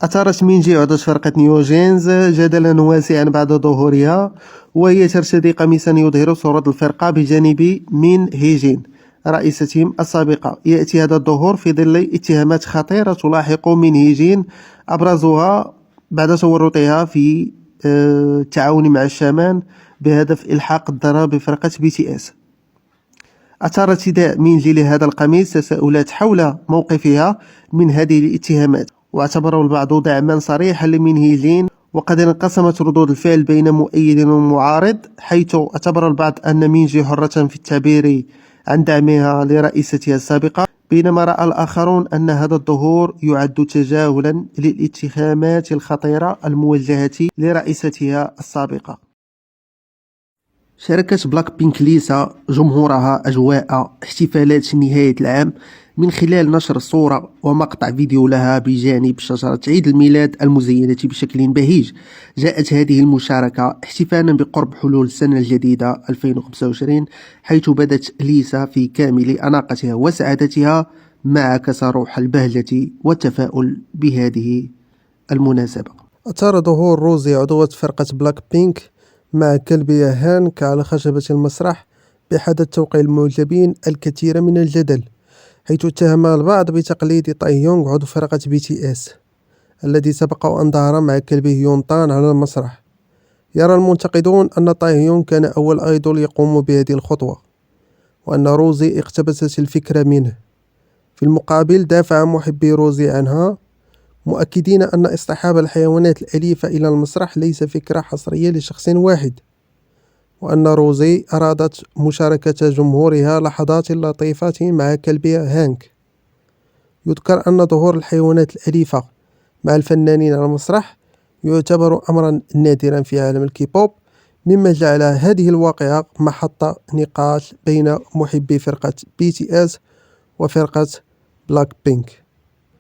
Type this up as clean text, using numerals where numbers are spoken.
أثارت مينجي عضوة فرقة نيو جينز جدلا واسعا بعد ظهورها، وهي ترتدي قميصا يظهر صورة الفرقة بجانب مين هيجين رئيستهم السابقة. يأتي هذا الظهور في ظل اتهامات خطيرة تلاحق مين هيجين، أبرزها بعد تورطها في التعاون مع الشامان بهدف إلحاق الضرر بفرقة BTS. أثار ارتداء مينجي لهذا القميص تساؤلات حول موقفها من هذه الاتهامات، واعتبره البعض دعما صريحا لمين هيجين، وقد انقسمت ردود الفعل بين مؤيد ومعارض، حيث اعتبر البعض أن مينجي حرة في التعبير عن دعمها لرئيستها السابقة، بينما رأى الآخرون أن هذا الظهور يعد تجاهلا للاتهامات الخطيرة الموجهة لرئيستها السابقة. شاركت بلاك بينك ليسا جمهورها أجواء احتفالات نهاية العام من خلال نشر صورة ومقطع فيديو لها بجانب شجرة عيد الميلاد المزينة بشكل بهيج. جاءت هذه المشاركة احتفالا بقرب حلول السنة الجديدة 2025، حيث بدت ليسا في كامل أناقتها وسعادتها ما عكس روح البهجة والتفاؤل بهذه المناسبة. أثار ظهور روزي عضوة فرقة بلاك بينك مع كلبها هانك على خشبة المسرح بحدث توقيع المعجبين الكثير من الجدل، حيث اتهم البعض بتقليد تاي يونغ عضو فرقة BTS الذي سبق وأن ظهر مع كلبه يونطان على المسرح. يرى المنتقدون أن تاي يونغ كان أول أيدول يقوم بهذه الخطوة، وأن روزي اقتبست الفكرة منه. في المقابل دافع محبي روزي عنها، مؤكدين أن اصطحاب الحيوانات الأليفة إلى المسرح ليس فكرة حصرية لشخص واحد، وأن روزي أرادت مشاركة جمهورها لحظات لطيفة مع كلبها هانك. يذكر أن ظهور الحيوانات الأليفة مع الفنانين على المسرح يعتبر أمرا نادرا في عالم الكيبوب، مما جعل هذه الواقعة محط نقاش بين محبي فرقة BTS وفرقة بلاك بينك.